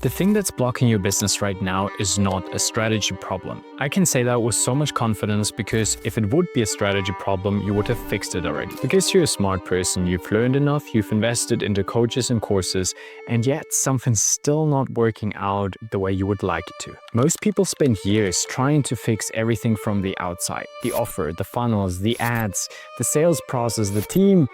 The thing that's blocking your business right now is not a strategy problem. I can say that with so much confidence because if it would be a strategy problem, you would have fixed it already. Because you're a smart person, you've learned enough, you've invested into coaches and courses, and yet something's still not working out the way you would like it to. Most people spend years trying to fix everything from the outside. The offer, the funnels, the ads, the sales process, the team,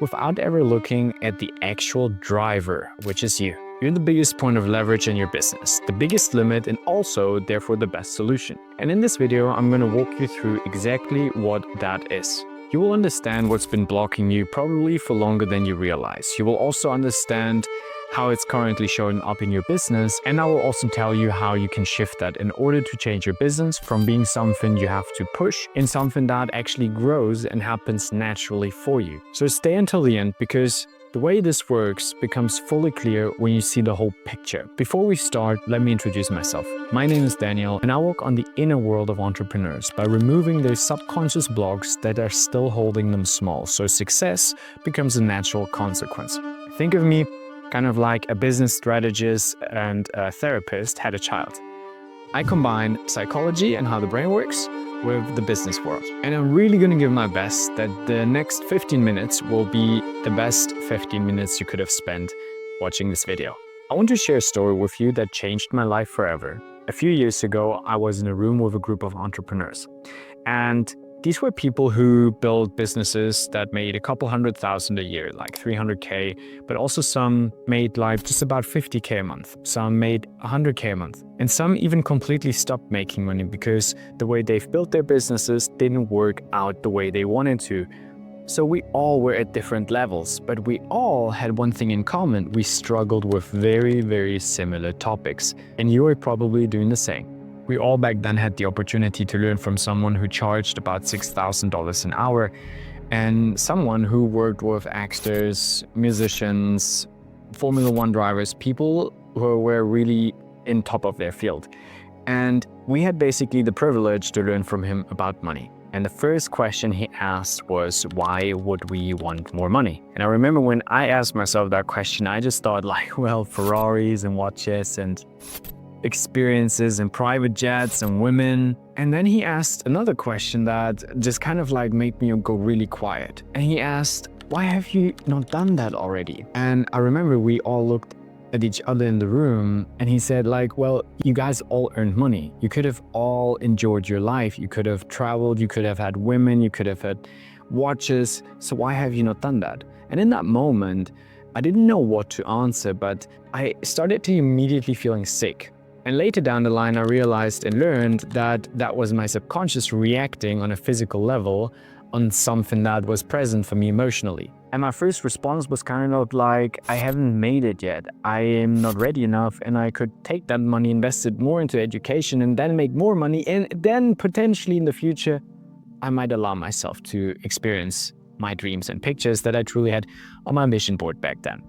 without ever looking at the actual driver, which is you. You're the biggest point of leverage in your business, the biggest limit, and also, therefore, the best solution. And in this video, I'm going to walk you through exactly what that is. You will understand what's been blocking you probably for longer than you realize. You will also understand how it's currently showing up in your business, and I will also tell you how you can shift that in order to change your business from being something you have to push in something that actually grows and happens naturally for you. So stay until the end because the way this works becomes fully clear when you see the whole picture. Before we start, let me introduce myself. My name is Daniel, and I work on the inner world of entrepreneurs by removing their subconscious blocks that are still holding them small, so success becomes a natural consequence. Think of me kind of like a business strategist and a therapist had a child. I combine psychology and how the brain works with the business world. And I'm really going to give my best that the next 15 minutes will be the best 15 minutes you could have spent watching this video. I want to share a story with you that changed my life forever. A few years ago, I was in a room with a group of entrepreneurs. And these were people who built businesses that made a couple $100,000 a year, like 300K, but also some made like just about 50K a month. Some made 100K a month. And some even completely stopped making money because the way they've built their businesses didn't work out the way they wanted to. So we all were at different levels, but we all had one thing in common. We struggled with very, very similar topics. And you are probably doing the same. We all back then had the opportunity to learn from someone who charged about $6,000 an hour and someone who worked with actors, musicians, Formula One drivers, people who were really in top of their field. And we had basically the privilege to learn from him about money. And the first question he asked was, why would we want more money? And I remember when I asked myself that question, I just thought like, well, Ferraris and watches and experiences and private jets and women. And then he asked another question that just kind of like made me go really quiet. And he asked, why have you not done that already? And I remember we all looked at each other in the room and he said like, well, you guys all earned money. You could have all enjoyed your life. You could have traveled, you could have had women, you could have had watches. So why have you not done that? And in that moment, I didn't know what to answer, but I started to immediately feeling sick. And later down the line, I realized and learned that that was my subconscious reacting on a physical level on something that was present for me emotionally. And my first response was kind of like, I haven't made it yet. I am not ready enough and I could take that money, invest it more into education and then make more money. And then potentially in the future, I might allow myself to experience my dreams and pictures that I truly had on my vision board back then.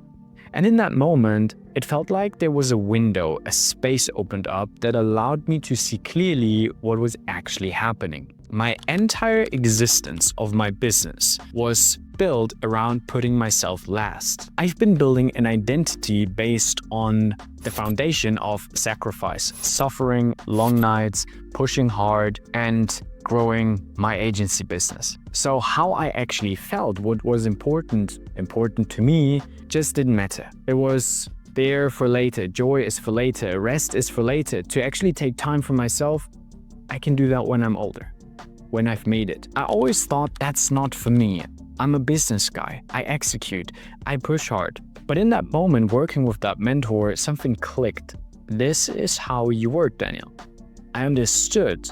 And in that moment, it felt like there was a window, a space opened up that allowed me to see clearly what was actually happening. My entire existence of my business was built around putting myself last. I've been building an identity based on the foundation of sacrifice, suffering, long nights, pushing hard, and growing my agency business. So how I actually felt, what was important to me, just didn't matter. It was there for later. Joy is for later. Rest is for later. To actually take time for myself, I can do that when I'm older, when I've made it. I always thought that's not for me. I'm a business guy. I execute. I push hard. But in that moment, working with that mentor, something clicked. This is how you work, Daniel. I understood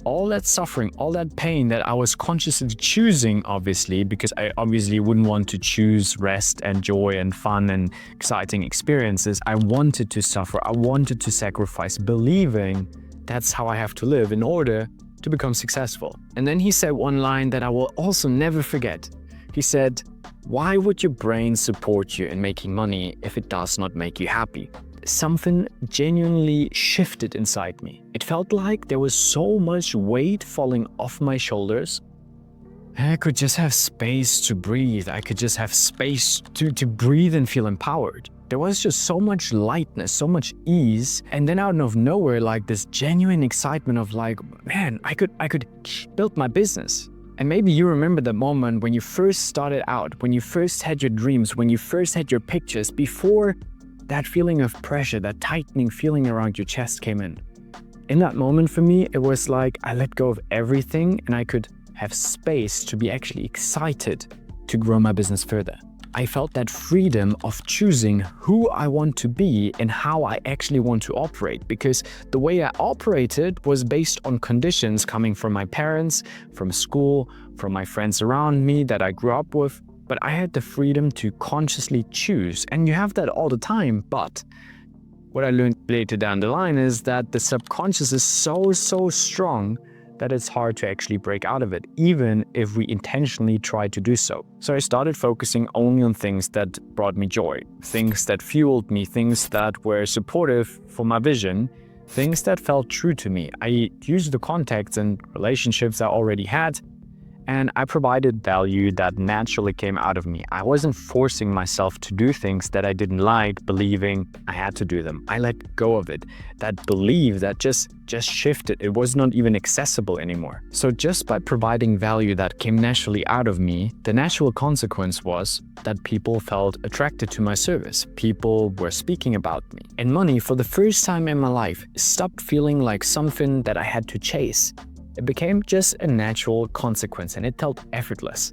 all that suffering, all that pain that I was consciously choosing, obviously, because I obviously wouldn't want to choose rest and joy and fun and exciting experiences. I wanted to suffer. I wanted to sacrifice, believing that's how I have to live in order to become successful. And then he said one line that I will also never forget. He said, why would your brain support you in making money if it does not make you happy? Something genuinely shifted inside me. It felt like there was so much weight falling off my shoulders. I could just have space to breathe. I could just have space to breathe and feel empowered. There was just so much lightness, so much ease. And then out of nowhere, like this genuine excitement of like, man, I could build my business. And maybe you remember the moment when you first started out, when you first had your dreams, when you first had your pictures, before that feeling of pressure, that tightening feeling around your chest came in. In that moment for me, it was like I let go of everything and I could have space to be actually excited to grow my business further. I felt that freedom of choosing who I want to be and how I actually want to operate, because the way I operated was based on conditions coming from my parents, from school, from my friends around me that I grew up with. But I had the freedom to consciously choose, and you have that all the time. But what I learned later down the line is that the subconscious is so strong that it's hard to actually break out of it, even if we intentionally try to do so. So I started focusing only on things that brought me joy, things that fueled me, things that were supportive for my vision, things that felt true to me. I used the contacts and relationships I already had, and I provided value that naturally came out of me. I wasn't forcing myself to do things that I didn't like, believing I had to do them. I let go of it. That belief that just shifted. It was not even accessible anymore. So just by providing value that came naturally out of me, the natural consequence was that people felt attracted to my service. People were speaking about me. And money, for the first time in my life, stopped feeling like something that I had to chase. It became just a natural consequence and it felt effortless.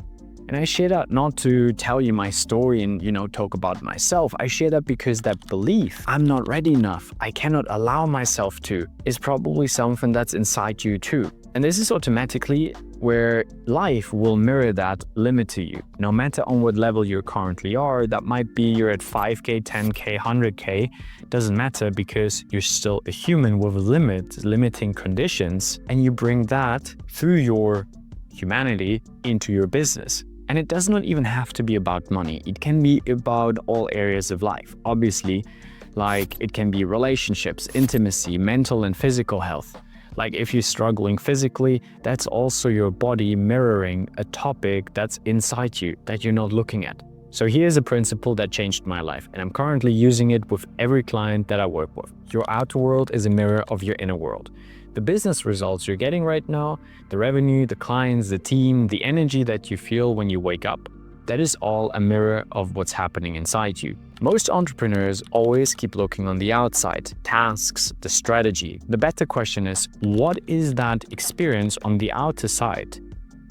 And I share that not to tell you my story and, talk about myself. I share that because that belief, I'm not ready enough, I cannot allow myself to, is probably something that's inside you too. And this is automatically where life will mirror that limit to you. No matter on what level you currently are, that might be you're at 5K, 10K, 100K, doesn't matter, because you're still a human with limiting conditions, and you bring that through your humanity into your business. And it does not even have to be about money. It can be about all areas of life. Obviously, like it can be relationships, intimacy, mental and physical health. Like if you're struggling physically, that's also your body mirroring a topic that's inside you that you're not looking at. So here's a principle that changed my life, and I'm currently using it with every client that I work with. Your outer world is a mirror of your inner world. The business results you're getting right now, the revenue, the clients, the team, the energy that you feel when you wake up, that is all a mirror of what's happening inside you. Most entrepreneurs always keep looking on the outside, tasks, the strategy. The better question is, what is that experience on the outer side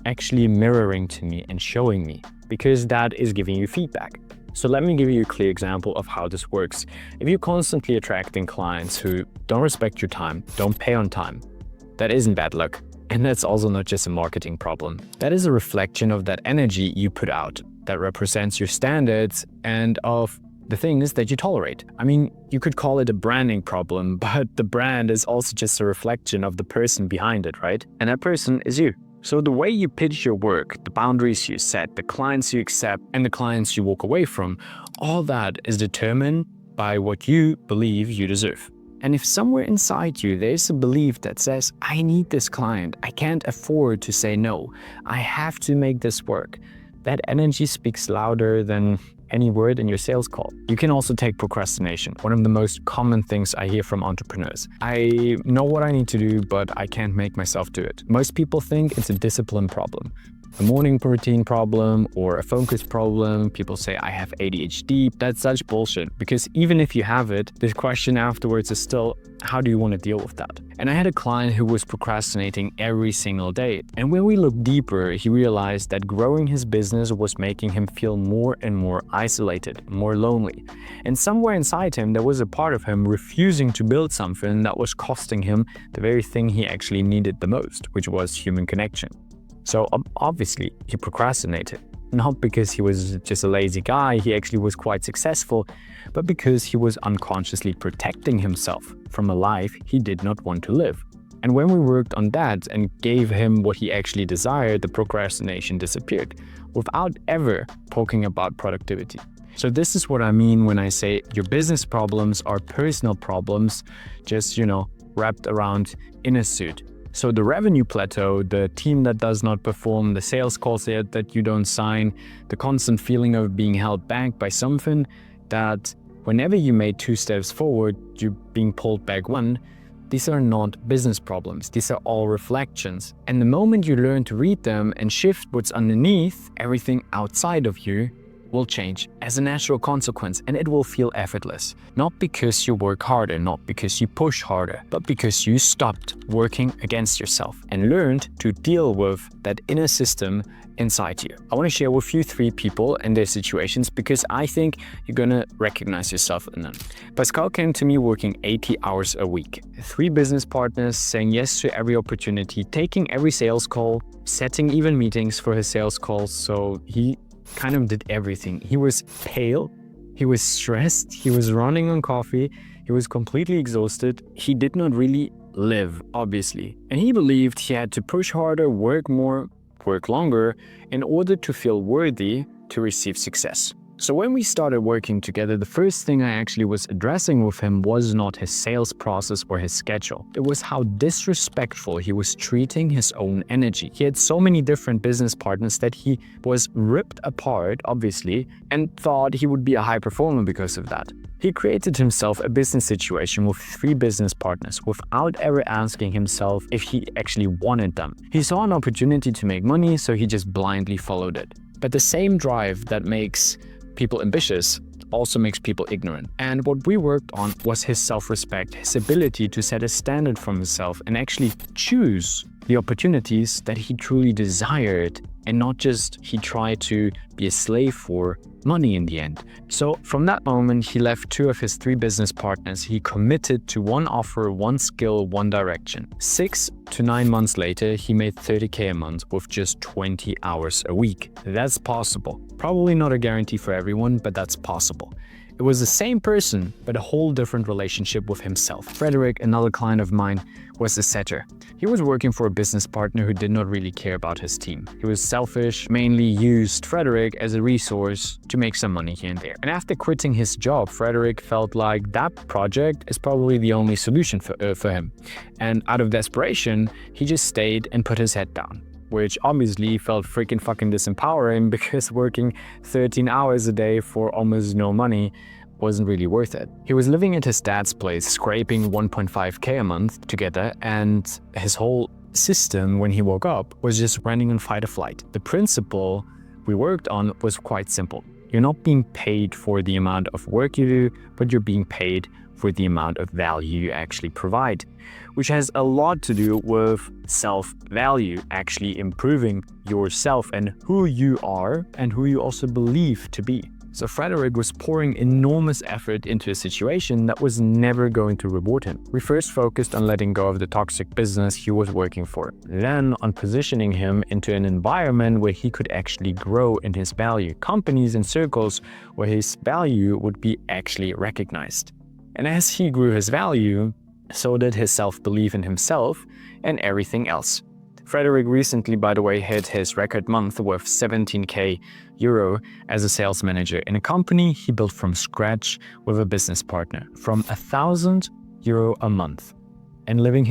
actually mirroring to me and showing me? Because that is giving you feedback. So let me give you a clear example of how this works. If you're constantly attracting clients who don't respect your time, don't pay on time, that isn't bad luck. And that's also not just a marketing problem. That is a reflection of that energy you put out that represents your standards and of the things that you tolerate. I mean, you could call it a branding problem, but the brand is also just a reflection of the person behind it, right? And that person is you. So the way you pitch your work, the boundaries you set, the clients you accept, and the clients you walk away from, all that is determined by what you believe you deserve. And if somewhere inside you there's a belief that says, I need this client, I can't afford to say no, I have to make this work, that energy speaks louder than any word in your sales call. You can also take procrastination, one of the most common things I hear from entrepreneurs. I know what I need to do, but I can't make myself do it. Most people think it's a discipline problem, a morning routine problem, or a focus problem. People say, I have ADHD. That's such bullshit, because even if you have it, the question afterwards is still, how do you want to deal with that? And I had a client who was procrastinating every single day. And when we looked deeper, he realized that growing his business was making him feel more and more isolated, more lonely. And somewhere inside him, there was a part of him refusing to build something that was costing him the very thing he actually needed the most, which was human connection. So obviously, he procrastinated. Not because he was just a lazy guy, he actually was quite successful, but because he was unconsciously protecting himself from a life he did not want to live. And when we worked on that and gave him what he actually desired, the procrastination disappeared, without ever talking about productivity. So this is what I mean when I say your business problems are personal problems, just, wrapped around in a suit. So the revenue plateau, the team that does not perform, the sales calls that you don't sign, the constant feeling of being held back by something that Whenever you made 2 steps forward, you're being pulled back 1. These are not business problems. These are all reflections. And the moment you learn to read them and shift what's underneath, everything outside of you will change as a natural consequence, and it will feel effortless. Not because you work harder, not because you push harder, but because you stopped working against yourself and learned to deal with that inner system inside you. I want to share with you 3 people and their situations because I think you're gonna recognize yourself in them. Pascal came to me working 80 hours a week. 3 business partners, saying yes to every opportunity, taking every sales call, setting even meetings for his sales calls. So he kind of did everything. He was pale, he was stressed, he was running on coffee, he was completely exhausted. He did not really live, obviously. And he believed he had to push harder, work more, work longer in order to feel worthy to receive success. So when we started working together, the first thing I actually was addressing with him was not his sales process or his schedule. It was how disrespectful he was treating his own energy. He had so many different business partners that he was ripped apart, obviously, and thought he would be a high performer because of that. He created himself a business situation with 3 business partners without ever asking himself if he actually wanted them. He saw an opportunity to make money, so he just blindly followed it. But the same drive that makes people ambitious also makes people ignorant. And what we worked on was his self-respect, his ability to set a standard for himself and actually choose the opportunities that he truly desired, and not just he tried to be a slave for money in the end. So from that moment, he left 2 of his 3 business partners. He committed to 1 offer, 1 skill, 1 direction. 6 to 9 months later, he made 30K a month with just 20 hours a week. That's possible. Probably not a guarantee for everyone, but that's possible. It was the same person, but a whole different relationship with himself. Frederick, another client of mine, was a setter. He was working for a business partner who did not really care about his team. He was selfish, mainly used Frederick as a resource to make some money here and there. And after quitting his job, Frederick felt like that project is probably the only solution for him. And out of desperation, he just stayed and put his head down, which obviously felt freaking fucking disempowering because working 13 hours a day for almost no money wasn't really worth it. He was living at his dad's place, scraping 1.5K a month together, and his whole system when he woke up was just running on fight or flight. The principle we worked on was quite simple. You're not being paid for the amount of work you do, but you're being paid for the amount of value you actually provide, which has a lot to do with self-value, actually improving yourself and who you are and who you also believe to be. So Frederick was pouring enormous effort into a situation that was never going to reward him. We first focused on letting go of the toxic business he was working for, then on positioning him into an environment where he could actually grow in his value, companies and circles where his value would be actually recognized. And as he grew his value, so did his self-belief in himself and everything else. Frederick recently, by the way, hit his record month worth 17K euro as a sales manager in a company he built from scratch with a business partner, from 1,000 euro a month and living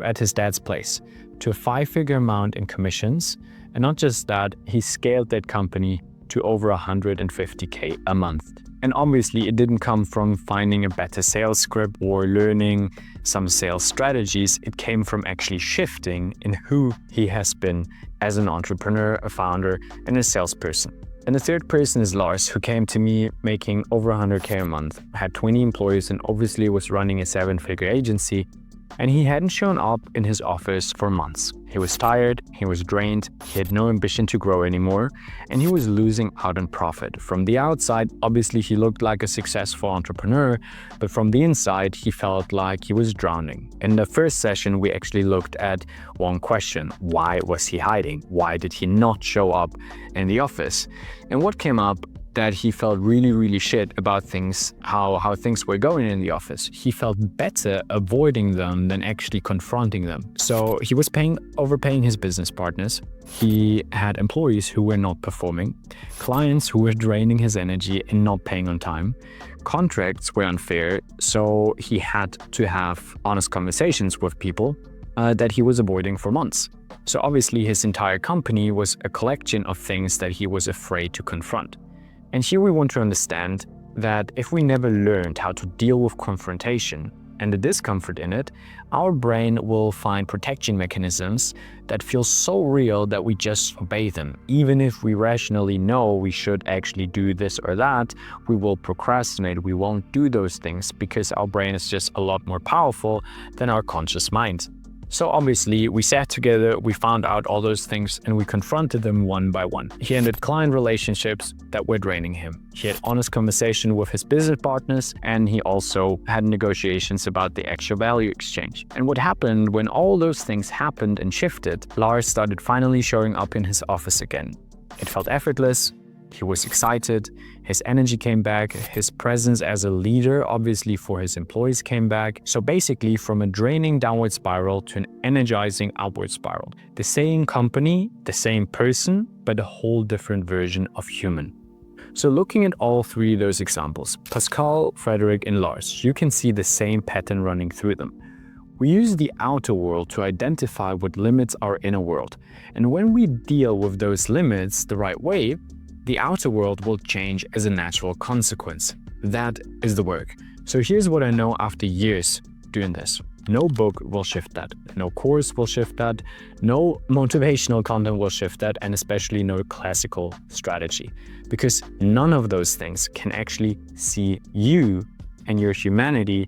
at his dad's place to a 5-figure amount in commissions. And not just that, he scaled that company to over 150K a month. And obviously it didn't come from finding a better sales script or learning some sales strategies. It came from actually shifting in who he has been as an entrepreneur, a founder, and a salesperson. And the third person is Lars, who came to me making over 100K a month, had 20 employees, and obviously was running a 7-figure agency. And he hadn't shown up in his office for months. He was tired, he was drained, he had no ambition to grow anymore, and he was losing out on profit. From the outside, obviously he looked like a successful entrepreneur, but from the inside, he felt like he was drowning. In the first session, we actually looked at one question: why was he hiding? Why did he not show up in the office? And what came up, that he felt really shit about things, how things were going in the office. He felt better avoiding them than actually confronting them. So he was overpaying his business partners. He had employees who were not performing, clients who were draining his energy and not paying on time. Contracts were unfair, so he had to have honest conversations with people that he was avoiding for months. So obviously his entire company was a collection of things that he was afraid to confront. And here we want to understand that if we never learned how to deal with confrontation and the discomfort in it, our brain will find protection mechanisms that feel so real that we just obey them. Even if we rationally know we should actually do this or that, we will procrastinate, we won't do those things because our brain is just a lot more powerful than our conscious mind. So obviously, we sat together, we found out all those things, and we confronted them one by one. He ended client relationships that were draining him. He had honest conversation with his business partners, and he also had negotiations about the actual value exchange. And what happened when all those things happened and shifted, Lars started finally showing up in his office again. It felt effortless. He was excited, his energy came back, his presence as a leader, obviously for his employees, came back. So basically from a draining downward spiral to an energizing upward spiral. The same company, the same person, but a whole different version of human. So looking at all three of those examples, Pascal, Frederick, and Lars, you can see the same pattern running through them. We use the outer world to identify what limits our inner world. And when we deal with those limits the right way, the outer world will change as a natural consequence. That is the work. So here's what I know after years doing this. No book will shift that. No course will shift that. No motivational content will shift that, and especially no classical strategy. Because none of those things can actually see you and your humanity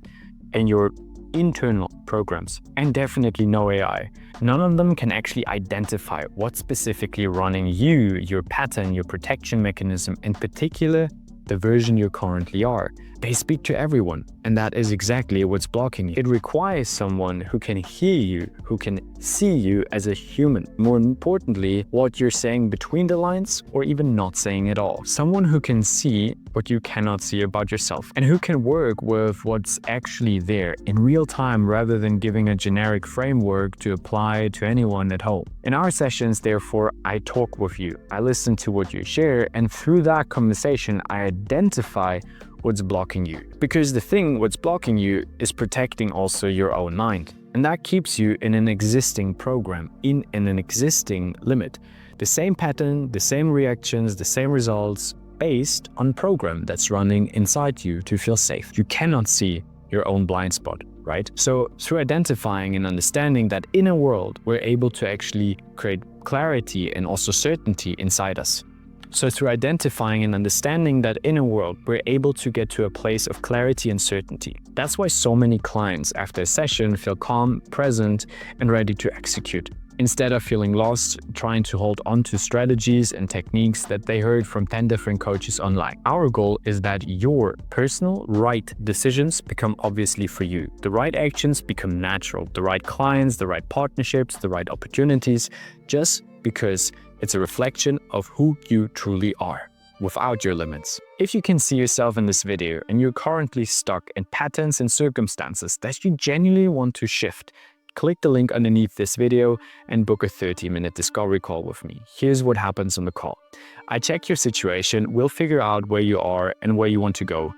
and your internal programs, and definitely no AI. None of them can actually identify what's specifically running you, your pattern, your protection mechanism, in particular, the version you currently are. They speak to everyone, and that is exactly what's blocking you. It requires someone who can hear you, who can see you as a human. More importantly, what you're saying between the lines or even not saying at all. Someone who can see what you cannot see about yourself and who can work with what's actually there in real time rather than giving a generic framework to apply to anyone at home. In our sessions, therefore, I talk with you. I listen to what you share, and through that conversation, I identify what's blocking you. Because what's blocking you is protecting also your own mind. And that keeps you in an existing program, in an existing limit. The same pattern, the same reactions, the same results based on program that's running inside you to feel safe. You cannot see your own blind spot, right? So through identifying and understanding that inner world, we're able to actually create clarity and also certainty inside us. So through identifying and understanding that inner world, we're able to get to a place of clarity and certainty. That's why so many clients after a session feel calm, present, and ready to execute, instead of feeling lost, trying to hold on to strategies and techniques that they heard from 10 different coaches online. Our goal is that your personal right decisions become obviously for you. The right actions become natural. The right clients, the right partnerships, the right opportunities, just because it's a reflection of who you truly are, without your limits. If you can see yourself in this video and you're currently stuck in patterns and circumstances that you genuinely want to shift, click the link underneath this video and book a 30-minute discovery call with me. Here's what happens on the call. I check your situation, we'll figure out where you are and where you want to go,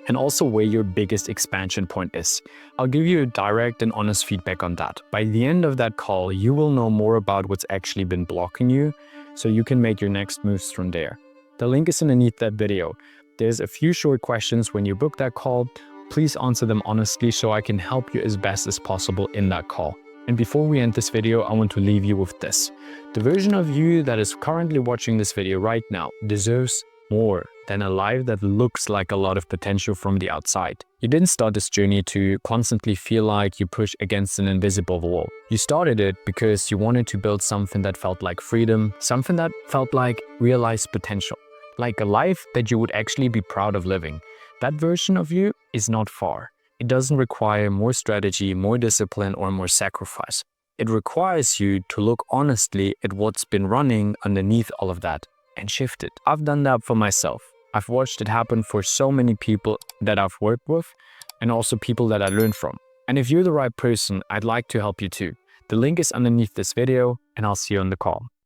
and also where your biggest expansion point is. I'll give you a direct and honest feedback on that. By the end of that call, you will know more about what's actually been blocking you, so you can make your next moves from there. The link is underneath that video. There's a few short questions when you book that call. Please answer them honestly so I can help you as best as possible in that call. And before we end this video, I want to leave you with this. The version of you that is currently watching this video right now deserves more than a life that looks like a lot of potential from the outside. You didn't start this journey to constantly feel like you push against an invisible wall. You started it because you wanted to build something that felt like freedom, something that felt like realized potential, like a life that you would actually be proud of living. That version of you is not far. It doesn't require more strategy, more discipline, or more sacrifice. It requires you to look honestly at what's been running underneath all of that and shift it. I've done that for myself. I've watched it happen for so many people that I've worked with and also people that I learned from. And if you're the right person, I'd like to help you too. The link is underneath this video and I'll see you on the call.